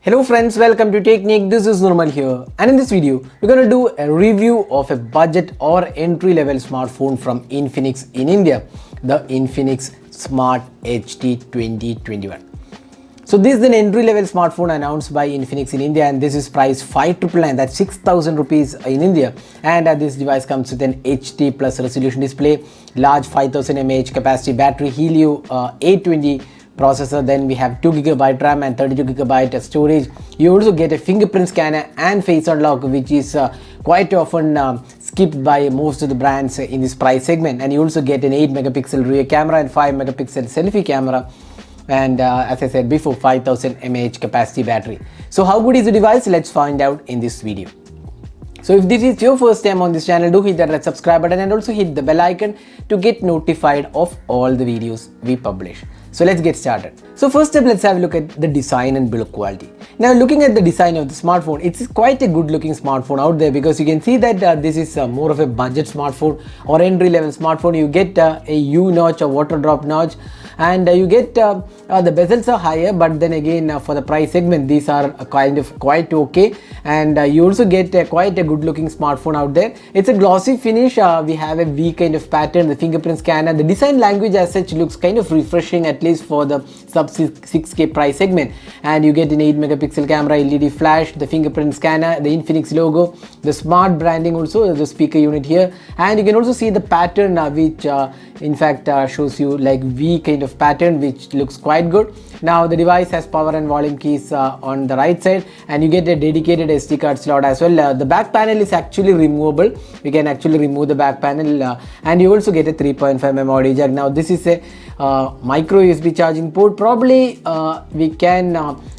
Hello friends, welcome to Technique. This is Nurmal here, and in this video we're going to do a review of a budget or entry level smartphone from Infinix in India, the Infinix Smart HD 2021. So this is an entry level smartphone announced by Infinix in India, and this is priced 5,999, that's 6,000 rupees in India. And this device comes with an HD plus resolution display, large 5000 mAh capacity battery, Helio 820 processor, then we have 2GB RAM and 32GB storage. You also get a fingerprint scanner and face unlock, which is quite often skipped by most of the brands in this price segment. And you also get an 8 megapixel rear camera and 5 megapixel selfie camera, and as I said before, 5000 mAh capacity battery. So how good is the device? Let's find out in this video. So if this is your first time on this channel, do hit that red subscribe button and also hit the bell icon to get notified of all the videos we publish. So let's get started. So first up, let's have a look at the design and build quality. Now looking at the design of the smartphone, it's quite a good looking smartphone out there, because you can see that this is more of a budget smartphone or entry level smartphone. You get a U notch, a water drop notch, and you get the bezels are higher, but then again for the price segment these are kind of quite okay. And you also get quite a good looking smartphone out there. It's a glossy finish. We have a V kind of pattern, the fingerprint scanner. The design language as such looks kind of refreshing, at least for the sub 6K price segment. And you get an 8 megapixel camera, LED flash, the fingerprint scanner, the Infinix logo, the smart branding, also the speaker unit here. And you can also see the pattern which in fact shows you like V kind of pattern, which looks quite good. Now the device has power and volume keys on the right side, and you get a dedicated SD card slot as well. The back panel is actually removable. You can actually remove the back panel, and you also get a 3.5mm audio jack. Now this is a micro USB charging port. Probably we can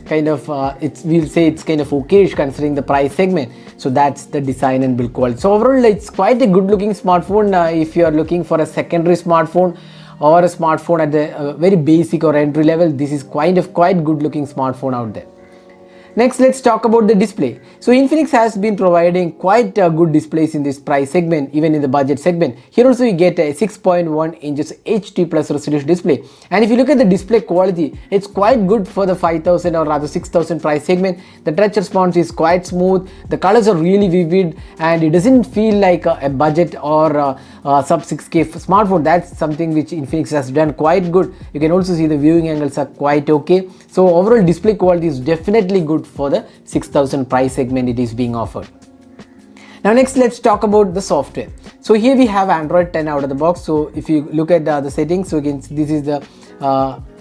we'll say it's kind of okay considering the price segment. So that's the design and build quality. So overall it's quite a good looking smartphone. If you are looking for a secondary smartphone or a smartphone at the very basic or entry level, this is quite good looking smartphone out there. Next, let's talk about the display. So Infinix has been providing quite good displays in this price segment, even in the budget segment. Here also you get a 6.1 inches HD plus resolution display. And if you look at the display quality, it's quite good for the 5,000 or rather 6,000 price segment. The touch response is quite smooth. The colors are really vivid, and it doesn't feel like a budget or sub 6K smartphone. That's something which Infinix has done quite good. You can also see the viewing angles are quite okay. So overall display quality is definitely good for the 6,000 price segment it is being offered. Now next, let's talk about the software. So here we have Android 10 out of the box. So if you look at the settings, so again this is the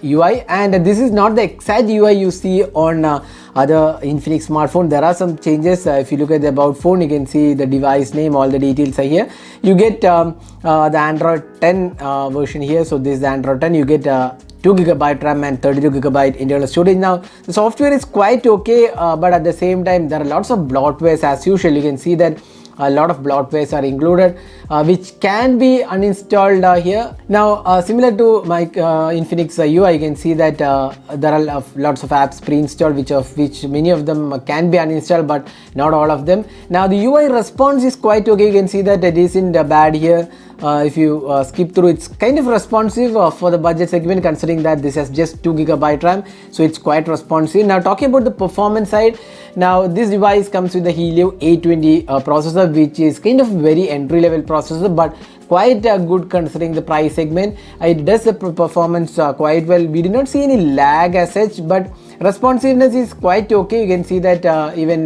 UI, and this is not the exact UI you see on other Infinix smartphone. There are some changes. If you look at the about phone, you can see the device name, all the details are here. You get the Android 10 version here. So this is the Android 10. You get 2GB RAM and 32GB internal storage. Now the software is quite okay, but at the same time there are lots of bloatwares as usual. You can see that a lot of bloatwares are included, which can be uninstalled here. Now similar to my Infinix UI, you can see that there are lots of apps pre-installed, which many of them can be uninstalled, but not all of them. Now the UI response is quite okay. You can see that it isn't bad here. If you skip through, it's kind of responsive for the budget segment, considering that this has just 2GB RAM, so it's quite responsive. Now talking about the performance side, now this device comes with the Helio 820 processor, which is kind of very entry level processor, but quite good considering the price segment. It does the performance quite well. We did not see any lag as such, but responsiveness is quite okay. You can see that even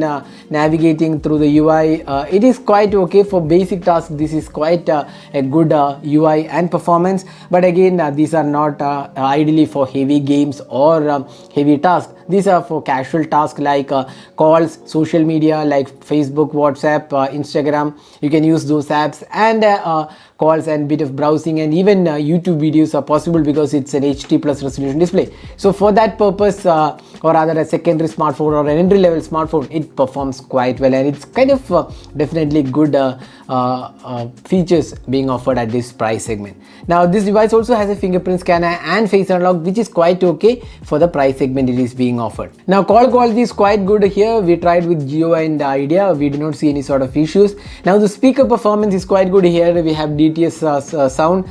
navigating through the UI, it is quite okay for basic tasks. This is quite a good UI and performance, but again these are not ideally for heavy games or heavy tasks. These are for casual tasks like calls, social media like Facebook, WhatsApp, Instagram. You can use those apps, and calls and bit of browsing, and even YouTube videos are possible because it's an HD plus resolution display. So for that purpose, or rather a secondary smartphone or an entry level smartphone, it performs quite well, and it's kind of definitely good features being offered at this price segment. Now this device also has a fingerprint scanner and face unlock, which is quite okay for the price segment it is being offered. Now call quality is quite good here. We tried with Jio and Idea. We do not see any sort of issues. Now the speaker performance is quite good here. We have DTS sound.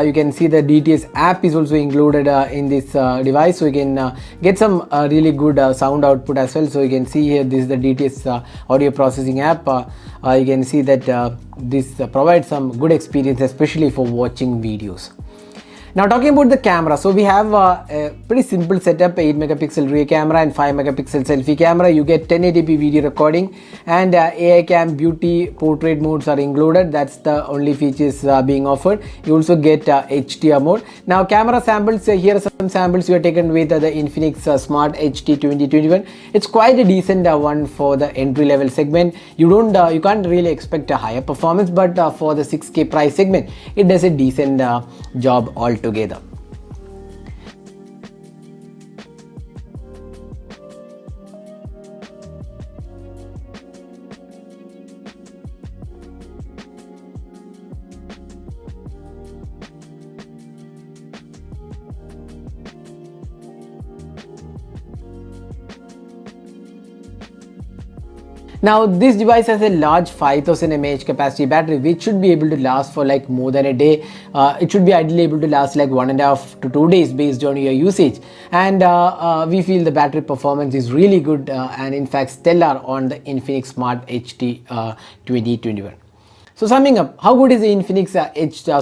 You can see the DTS app is also included in this device, so you can get some really good sound output as well. So you can see here, this is the DTS audio processing app. You can see that this provides some good experience, especially for watching videos. Now talking about the camera, so we have a pretty simple setup: 8 megapixel rear camera and 5 megapixel selfie camera. You get 1080p video recording, and AI cam beauty portrait modes are included. That's the only features being offered. You also get HDR mode. Now camera samples, here are some samples we are taken with the Infinix Smart HD 2021. It's quite a decent one for the entry level segment. You can't really expect a higher performance, but for the 6K price segment, it does a decent job altogether. Now this device has a large 5000 mAh capacity battery, which should be able to last for like more than a day. It should be ideally able to last like 1.5 to 2 days based on your usage, and we feel the battery performance is really good and in fact stellar on the Infinix Smart HD 2021. So summing up, how good is the Infinix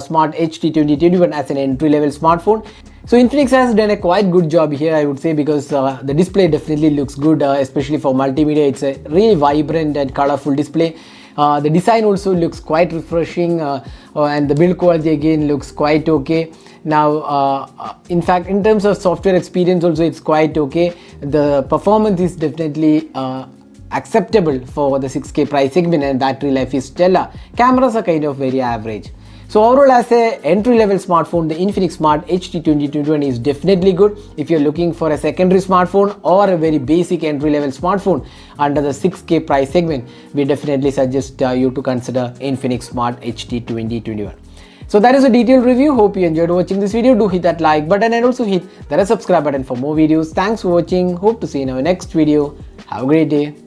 Smart HD 2021 as an entry-level smartphone? So Infinix has done a quite good job here, I would say, because the display definitely looks good, especially for multimedia. It's a really vibrant and colorful display. The design also looks quite refreshing, and the build quality again looks quite okay. Now, in fact, in terms of software experience also, it's quite okay. The performance is definitely acceptable for the 6K price segment, and battery life is stellar. Cameras are kind of very average. So overall, as a entry-level smartphone, the Infinix Smart HD 2021 is definitely good. If you're looking for a secondary smartphone or a very basic entry-level smartphone under the 6K price segment, we definitely suggest you to consider Infinix Smart HD 2021. So that is a detailed review. Hope you enjoyed watching this video. Do hit that like button and also hit the subscribe button for more videos. Thanks for watching. Hope to see you in our next video. Have a great day.